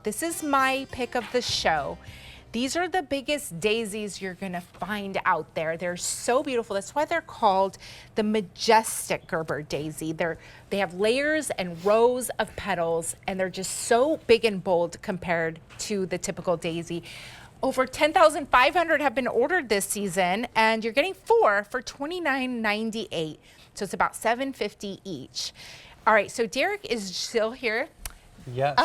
This is my pick of the show. These are the biggest daisies you're gonna find out there. They're so beautiful. That's why they're called the Majestic Gerber daisy. They have layers and rows of petals, and they're just so big and bold compared to the typical daisy. Over 10,500 have been ordered this season, and you're getting 4 for $29.98. So it's about $7.50 each. All right, so Derek is still here. Yes.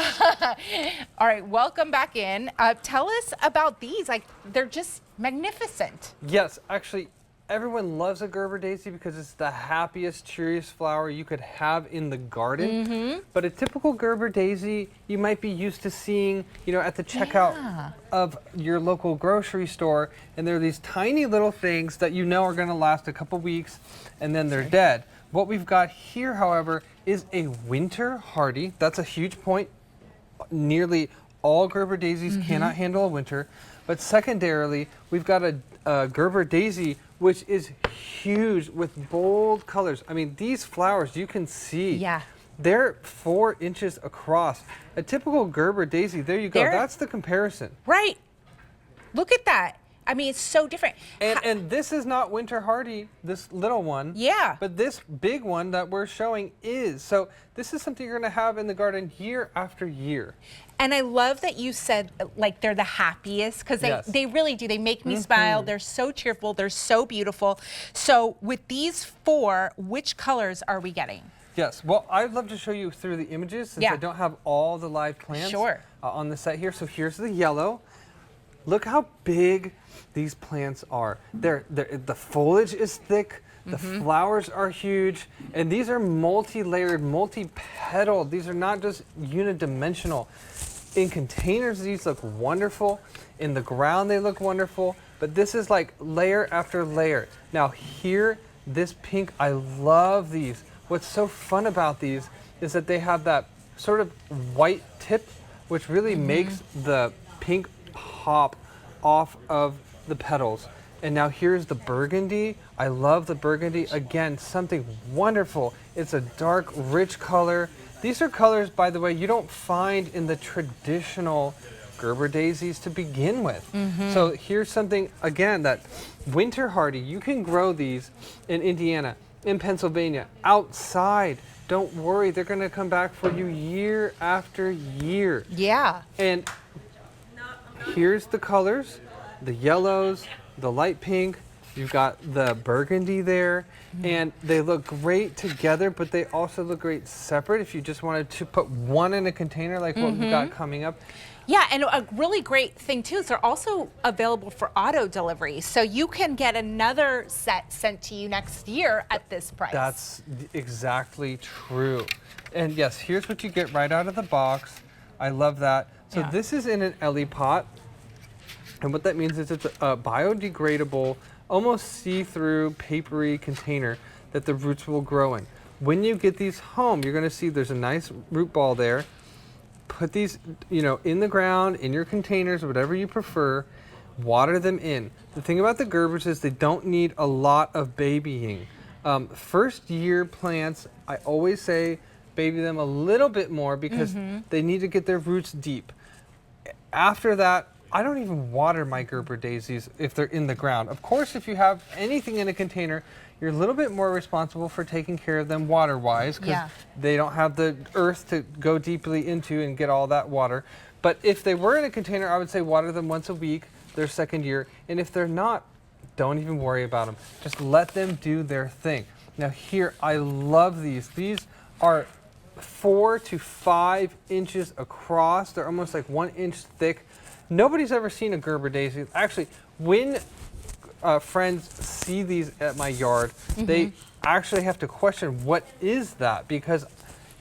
All right, welcome back in. Tell us about these. Like, they're just magnificent. Yes, actually, everyone loves a Gerber daisy because it's the happiest, cheeriest flower you could have in the garden. But a typical Gerber daisy, you might be used to seeing, you know, at the checkout of your local grocery store, and they're these tiny little things that you know are going to last a couple weeks, and then they're dead. What we've got here, however, is a winter hardy. That's a huge point. Nearly all Gerber daisies cannot handle a winter. But secondarily, we've got a Gerber daisy which is huge with bold colors. I mean, these flowers, you can see. Yeah. They're 4 inches across. A typical Gerber daisy, there you go. That's the comparison. Right. Look at that. I mean, it's so different. And this is not winter hardy, this little one. Yeah. But this big one that we're showing is. So this is something you're going to have in the garden year after year. And I love that you said, like, they're the happiest, because they really do. They make me smile. They're so cheerful. They're so beautiful. So with these 4, which colors are we getting? Yes. Well, I'd love to show you through the images since I don't have all the live plants on the set here. So here's the yellow. Look how big these plants are. The foliage is thick, the flowers are huge, and these are multi-layered, multi-petaled. These are not just unidimensional. In containers, these look wonderful. In the ground, they look wonderful, but this is like layer after layer. Now here, this pink, I love these. What's so fun about these is that they have that sort of white tip, which really makes the pink pop off of the petals. And now here's the burgundy. I love the burgundy. Again, something wonderful. It's a dark, rich color. These are colors, by the way, you don't find in the traditional Gerber daisies to begin with. So here's something, again, that winter hardy. You can grow these in Indiana, in Pennsylvania, outside. Don't worry, they're going to come back for you year after year. Yeah. And here's the colors, the yellows, the light pink, you've got the burgundy there, and they look great together, but they also look great separate if you just wanted to put one in a container like what we've got coming up. Yeah, and a really great thing too is they're also available for auto delivery. So you can get another set sent to you next year at this price. That's exactly true. And yes, here's what you get right out of the box. I love that. So this is in an Ellie pot. And what that means is it's a biodegradable, almost see-through, papery container that the roots will grow in. When you get these home, you're going to see there's a nice root ball there. Put these, you know, in the ground, in your containers, whatever you prefer. Water them in. The thing about the Gerbers is they don't need a lot of babying. First year plants, I always say baby them a little bit more because they need to get their roots deep. After that, I don't even water my Gerber daisies if they're in the ground. Of course, if you have anything in a container, you're a little bit more responsible for taking care of them water-wise because they don't have the earth to go deeply into and get all that water. But if they were in a container, I would say water them once a week, their second year. And if they're not, don't even worry about them. Just let them do their thing. Now here, I love these. These are 4 to 5 inches across. They're almost like 1 inch thick. Nobody's ever seen a Gerber daisy. Actually, when friends see these at my yard, they actually have to question, what is that? Because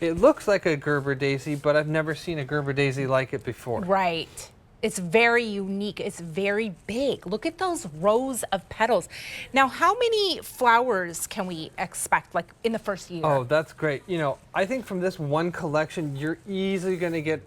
it looks like a Gerber daisy, but I've never seen a Gerber daisy like it before. Right. It's very unique. It's very big. Look at those rows of petals. Now, how many flowers can we expect, like, in the first year? Oh, that's great. You know, I think from this one collection, you're easily going to get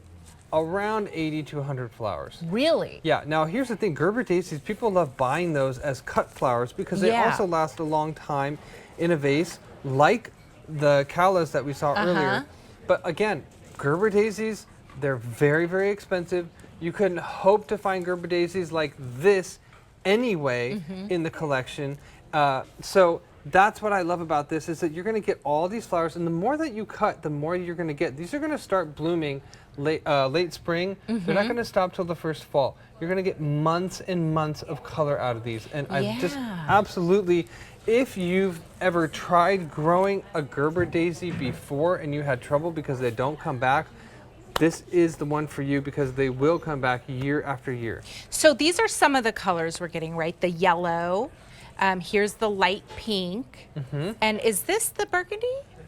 around 80 to 100 flowers. Really? Yeah. Now, here's the thing. Gerber daisies, people love buying those as cut flowers because they also last a long time in a vase, like the callas that we saw earlier. But again, Gerber daisies, They're very, very expensive. You couldn't hope to find Gerber daisies like this anyway in the collection. So that's what I love about this, is that you're going to get all these flowers, and the more that you cut, the more you're going to get. These are going to start blooming late spring. They're not going to stop till the first fall. You're going to get months and months of color out of these. And I just absolutely, if you've ever tried growing a Gerber daisy before and you had trouble because they don't come back, this is the one for you, because they will come back year after year. So these are some of the colors we're getting, right? The yellow, here's the light pink, and is this the burgundy?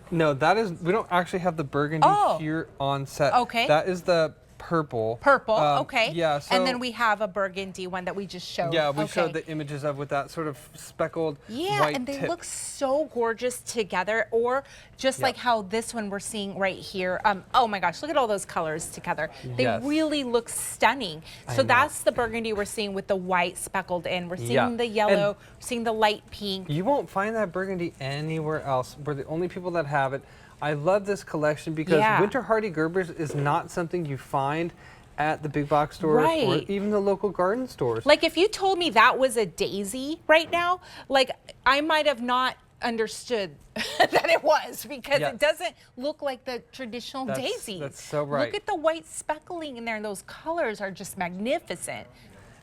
No, that is, we don't actually have the burgundy here on set. Okay. That is the purple. Purple, okay. Yeah. So, and then we have a burgundy one that we just showed. Yeah, we showed the images of with that sort of speckled white and they tip. look so gorgeous together, or just like how this one we're seeing right here. Oh my gosh, look at all those colors together. They really look stunning. So that's the burgundy we're seeing with the white speckled in. We're seeing the yellow, we're seeing the light pink. You won't find that burgundy anywhere else. We're the only people that have it. I love this collection because winter hardy Gerbers is not something you find at the big box stores or even the local garden stores. Like if you told me that was a daisy right now, like I might have not understood that it was, because it doesn't look like the traditional daisy. That's so right. Look at the white speckling in there, and those colors are just magnificent.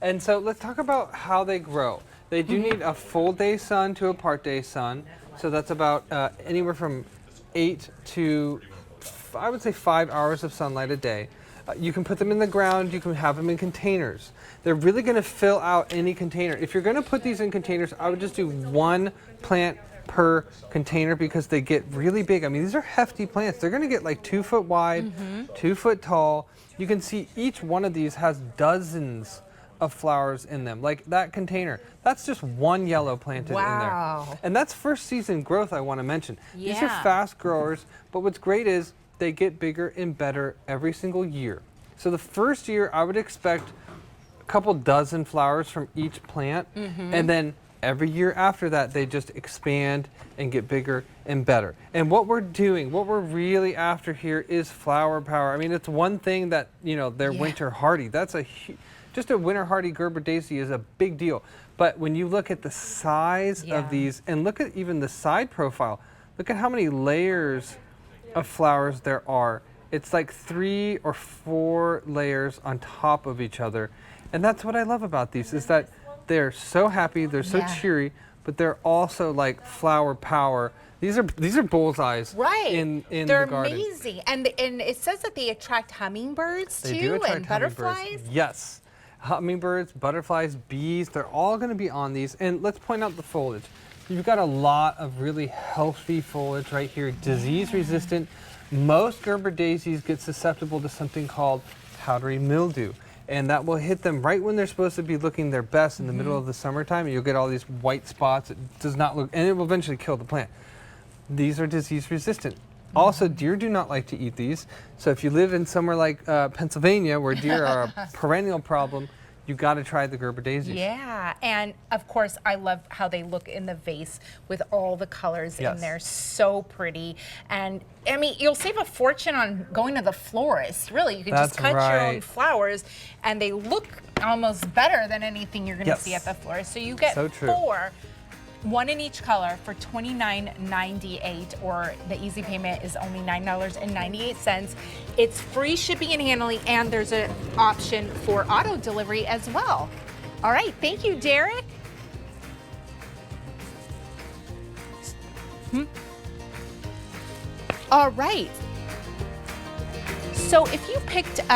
And so let's talk about how they grow. They do need a full day sun to a part day sun. So that's about anywhere from 8 to, I would say, 5 hours of sunlight a day. You can put them in the ground, you can have them in containers. They're really going to fill out any container. If you're going to put these in containers, I would just do one plant per container, because they get really big. I mean, these are hefty plants. They're going to get like 2 foot wide, 2 foot tall. You can see each one of these has dozens of flowers in them. Like that container, that's just one yellow planted in there. And that's first season growth, I want to mention. These are fast growers, but what's great is they get bigger and better every single year. So the first year, I would expect a couple dozen flowers from each plant, and then every year after that, they just expand and get bigger and better. And what we're doing, what we're really after here is flower power. I mean, it's one thing that, you know, they're winter hardy. That's a just a winter hardy Gerber daisy is a big deal. But when you look at the size of these, and look at even the side profile, look at how many layers of flowers there are. It's like 3 or 4 layers on top of each other. And that's what I love about these, is that they're so happy, they're so cheery, but they're also like flower power. These are bullseyes in the garden. They're amazing. And it says that they attract hummingbirds too, and butterflies. Yes. Hummingbirds, butterflies, bees, they're all going to be on these. And let's point out the foliage. You've got a lot of really healthy foliage right here, disease resistant. Most Gerber daisies get susceptible to something called powdery mildew, and that will hit them right when they're supposed to be looking their best in the middle of the summertime, and you'll get all these white spots. It does not look, and it will eventually kill the plant. These are disease resistant. Also, deer do not like to eat these. So if you live in somewhere like Pennsylvania, where deer are a perennial problem, you got to try the Gerber daisies. Yeah, and of course, I love how they look in the vase with all the colors in there. So pretty. And I mean, you'll save a fortune on going to the florist. Really, you can just cut your own flowers, and they look almost better than anything you're going to see at the florist. So you get 4. 1 in each color for $29.98, or the easy payment is only $9.98. It's free shipping and handling, and there's an option for auto delivery as well. All right, thank you, Derek. All right. So if you picked up